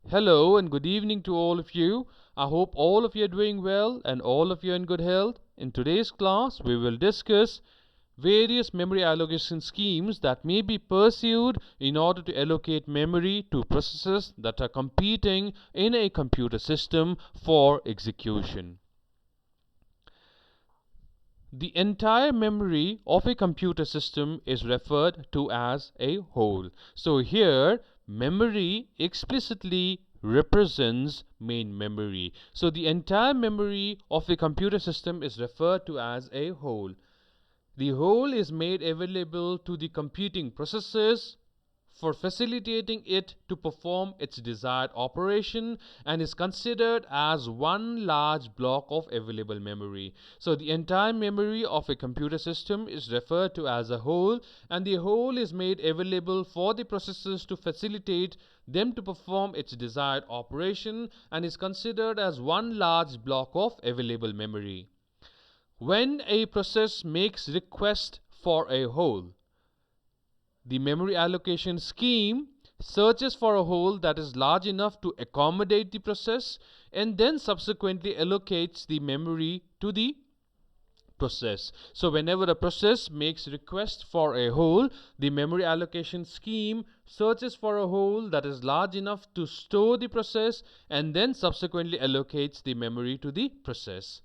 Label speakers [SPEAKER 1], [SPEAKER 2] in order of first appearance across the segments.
[SPEAKER 1] Hello and good evening to all of you. I hope all of you are doing well and all of you are in good health. In today's class, we will discuss various memory allocation schemes that may be pursued in order to allocate memory to processes that are competing in a computer system for execution. The entire memory of a computer system is referred to as a whole. So here memory explicitly represents main memory. So the entire memory of a computer system is referred to as a whole. The whole is made available to the computing processes for facilitating it to perform its desired operation and is considered as one large block of available memory. So the entire memory of a computer system is referred to as a whole, and the whole is made available for the processes to facilitate them to perform its desired operation and is considered as one large block of available memory. When a process makes request for a whole, the memory allocation scheme searches for a hole that is large enough to accommodate the process and then subsequently allocates the memory to the process. So whenever a process makes request for a hole, the memory allocation scheme searches for a hole that is large enough to store the process and then subsequently allocates the memory to the process.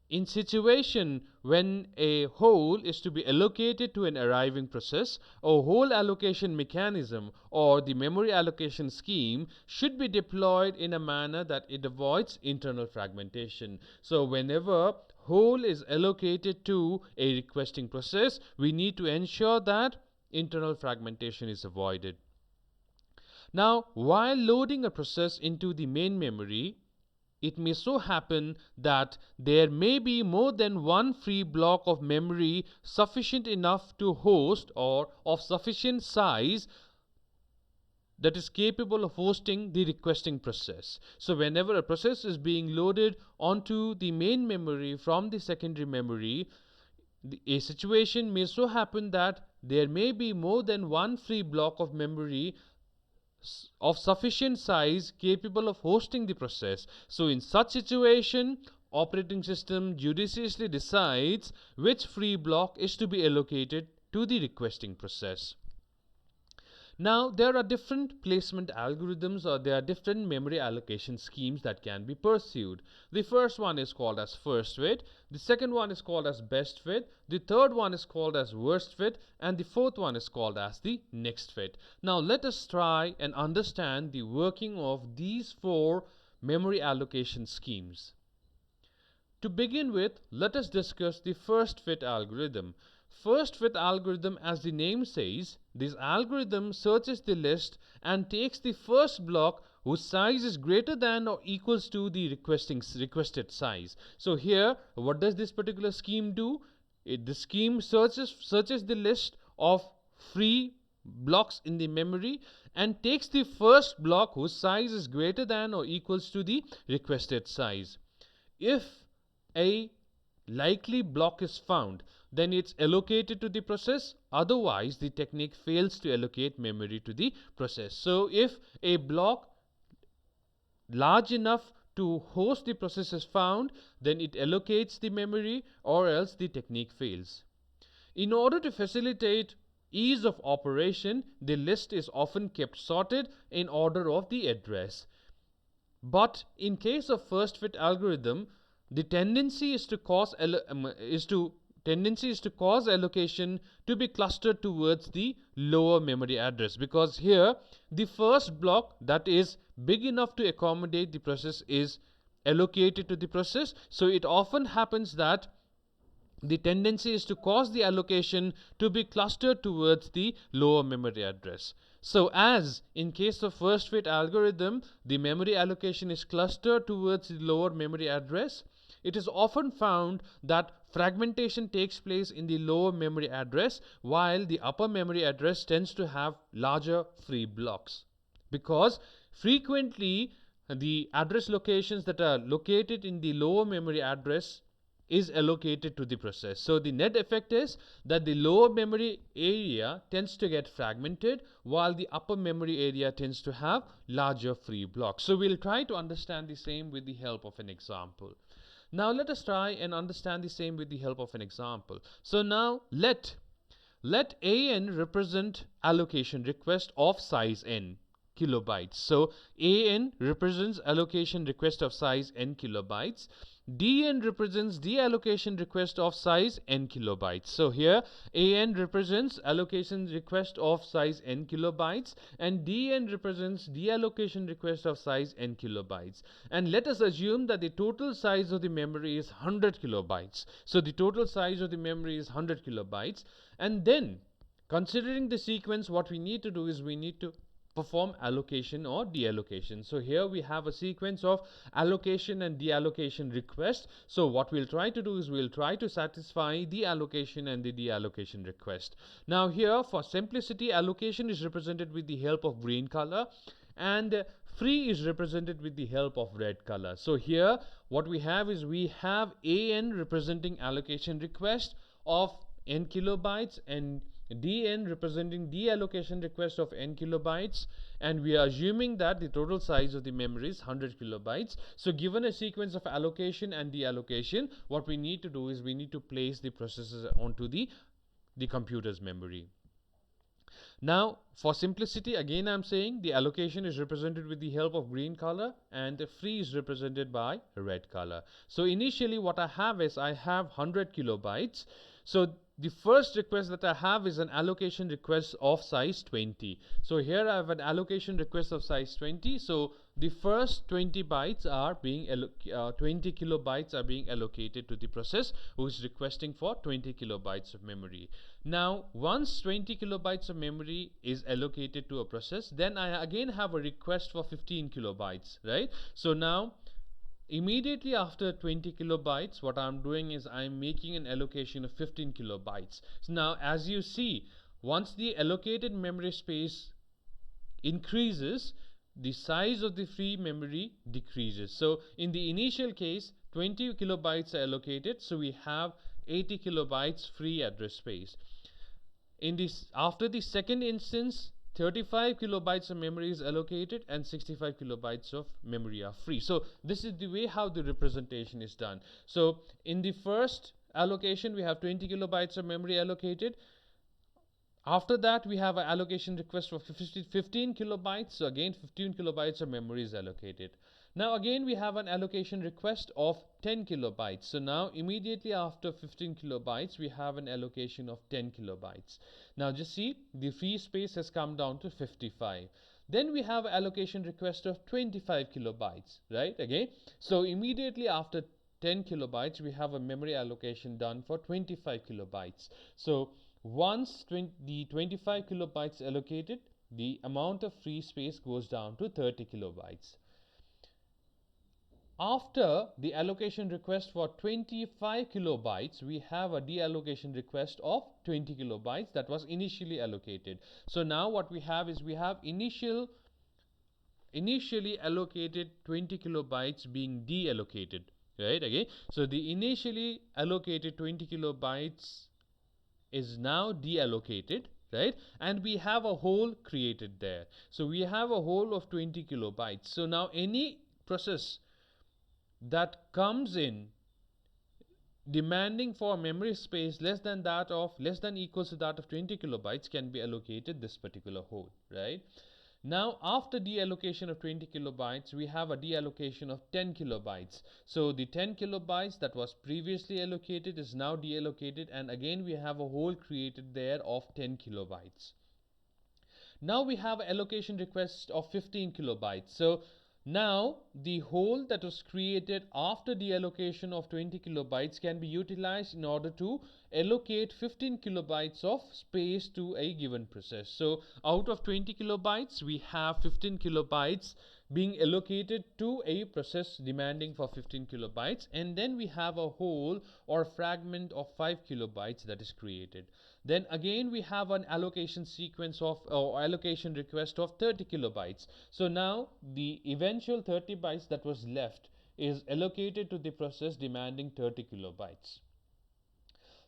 [SPEAKER 1] In situation when a whole is to be allocated to an arriving process, a whole allocation mechanism or the memory allocation scheme should be deployed in a manner that it avoids internal fragmentation. So whenever whole is allocated to a requesting process, we need to ensure that internal fragmentation is avoided. Now, while loading a process into the main memory, it may so happen that there may be more than one free block of memory sufficient enough to host or of sufficient size that is capable of hosting the requesting process. So whenever a process is being loaded onto the main memory from the secondary memory, a situation may so happen that there may be more than one free block of memory of sufficient size capable of hosting the process. So in such situation, operating system judiciously decides which free block is to be allocated to the requesting process. Now there are different placement algorithms, or there are different memory allocation schemes that can be pursued. The first one is called as first fit, the second one is called as best fit, the third one is called as worst fit, and the fourth one is called as the next fit. Now let us try and understand the working of these four memory allocation schemes. To begin with, let us discuss the first fit algorithm. First fit algorithm, as the name says, this algorithm searches the list and takes the first block whose size is greater than or equals to the requested size. So here, what does this particular scheme do? The scheme searches the list of free blocks in the memory and takes the first block whose size is greater than or equals to the requested size. If a likely block is found, then it's allocated to the process, otherwise the technique fails to allocate memory to the process. So if a block large enough to host the process is found, then it allocates the memory, or else the technique fails. In order to facilitate ease of operation, the list is often kept sorted in order of the address. But in case of first fit algorithm, the tendency is to cause allocation to be clustered towards the lower memory address, because here the first block that is big enough to accommodate the process is allocated to the process. So it often happens that the tendency is to cause the allocation to be clustered towards the lower memory address. So as in case of first fit algorithm, the memory allocation is clustered towards the lower memory address, it is often found that fragmentation takes place in the lower memory address, while the upper memory address tends to have larger free blocks, because frequently the address locations that are located in the lower memory address is allocated to the process. So the net effect is that the lower memory area tends to get fragmented while the upper memory area tends to have larger free blocks. So we'll try to understand the same with the help of an example. Now let us try and understand the same with the help of an example. So now let AN represent allocation request of size n kilobytes. So AN represents allocation request of size n kilobytes. DN represents deallocation request of size n kilobytes. So here AN represents allocation request of size n kilobytes and DN represents deallocation request of size n kilobytes. And let us assume that the total size of the memory is 100 kilobytes. So the total size of the memory is 100 kilobytes. And then considering the sequence, what we need to do is we need to perform allocation or deallocation. So here we have a sequence of allocation and deallocation request. So what we'll try to do is we'll try to satisfy the allocation and the deallocation request. Now here for simplicity, allocation is represented with the help of green color and free is represented with the help of red color. So here what we have is we have AN representing allocation request of n kilobytes and dn representing deallocation request of n kilobytes, and we are assuming that the total size of the memory is 100 kilobytes. So given a sequence of allocation and deallocation, what we need to do is we need to place the processes onto the computer's memory. Now for simplicity, again I'm saying the allocation is represented with the help of green color and the free is represented by red color. So initially what I have is I have 100 kilobytes. So the first request that I have is an allocation request of size 20. So here I have an allocation request of size 20. So the first 20 bytes are being 20 kilobytes are being allocated to the process who is requesting for 20 kilobytes of memory. Now once 20 kilobytes of memory is allocated to a process, then I again have a request for 15 kilobytes, right? So now immediately after 20 kilobytes, what I'm doing is I'm making an allocation of 15 kilobytes. So now as you see, once the allocated memory space increases, the size of the free memory decreases. So in the initial case 20 kilobytes are allocated, so we have 80 kilobytes free address space. In this, after the second instance, 35 kilobytes of memory is allocated and 65 kilobytes of memory are free. So this is the way how the representation is done. So in the first allocation we have 20 kilobytes of memory allocated. After that we have an allocation request for 15 kilobytes. So again 15 kilobytes of memory is allocated. Now again we have an allocation request of 10 kilobytes. So now immediately after 15 kilobytes we have an allocation of 10 kilobytes. Now just see, the free space has come down to 55. Then we have allocation request of 25 kilobytes, right? Okay, so immediately after 10 kilobytes we have a memory allocation done for 25 kilobytes. So once the 25 kilobytes allocated, the amount of free space goes down to 30 kilobytes. After the allocation request for 25 kilobytes, we have a deallocation request of 20 kilobytes that was initially allocated. So now what we have is we have initially allocated 20 kilobytes being deallocated, right? Okay, so the initially allocated 20 kilobytes is now deallocated, right? And we have a hole created there. So we have a hole of 20 kilobytes. So now any process that comes in demanding for memory space less than equals to that of 20 kilobytes can be allocated this particular hole, right? Now after deallocation of 20 kilobytes we have a deallocation of 10 kilobytes. So the 10 kilobytes that was previously allocated is now deallocated, and again we have a hole created there of 10 kilobytes. Now we have allocation request of 15 kilobytes. So now the hole that was created after the allocation of 20 kilobytes can be utilized in order to allocate 15 kilobytes of space to a given process. So out of 20 kilobytes we have 15 kilobytes being allocated to a process demanding for 15 kilobytes, and then we have a hole or fragment of 5 kilobytes that is created. Then again we have an allocation sequence of or allocation request of 30 kilobytes. So now the eventual 30 bytes that was left is allocated to the process demanding 30 kilobytes.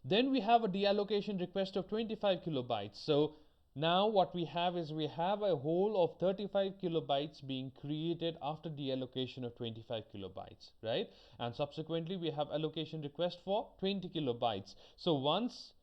[SPEAKER 1] Then we have a deallocation request of 25 kilobytes. So now what we have is we have a whole of 35 kilobytes being created after deallocation of 25 kilobytes, right? And subsequently we have allocation request for 20 kilobytes. So once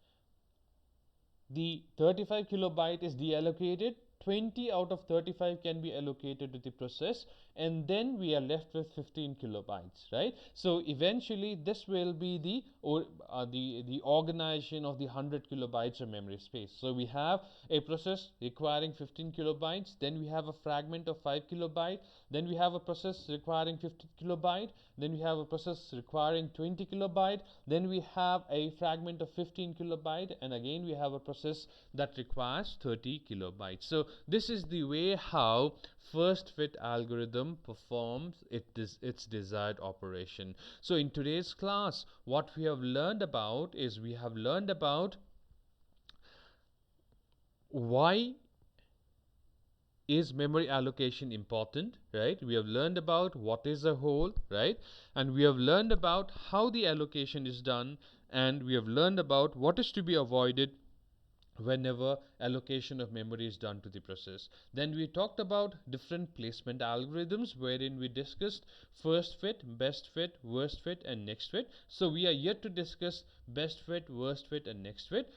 [SPEAKER 1] the 35 kilobyte is deallocated, 20 out of 35 can be allocated to the process, and then we are left with 15 kilobytes, right? So eventually this will be the organization of the 100 kilobytes of memory space. So we have a process requiring 15 kilobytes, then we have a fragment of 5 kilobyte, then we have a process requiring 50 kilobyte, then we have a process requiring 20 kilobyte, then we have a fragment of 15 kilobyte, and again we have a process that requires 30 kilobytes. So this is the way how first fit algorithm performs its desired operation. So in today's class, what we have learned about is we have learned about why is memory allocation important, right? We have learned about what is a whole, right? And we have learned about how the allocation is done, and we have learned about what is to be avoided whenever allocation of memory is done to the process. Then we talked about different placement algorithms, wherein we discussed first fit, best fit, worst fit, and next fit. So we are yet to discuss best fit, worst fit, and next fit.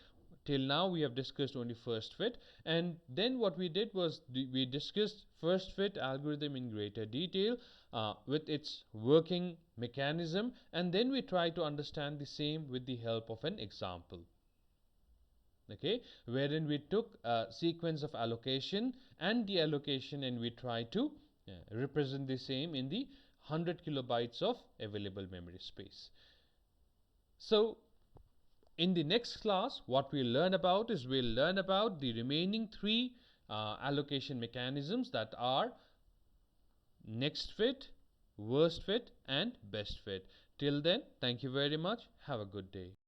[SPEAKER 1] Till now we have discussed only first fit, and then what we did was we discussed first fit algorithm in greater detail with its working mechanism, and then we try to understand the same with the help of an example, okay, wherein we took a sequence of allocation and deallocation, and we try to represent the same in the 100 kilobytes of available memory space. So in the next class, what we'll learn about is we'll learn about the remaining three allocation mechanisms, that are next fit, worst fit, and best fit. Till then, thank you very much. Have a good day.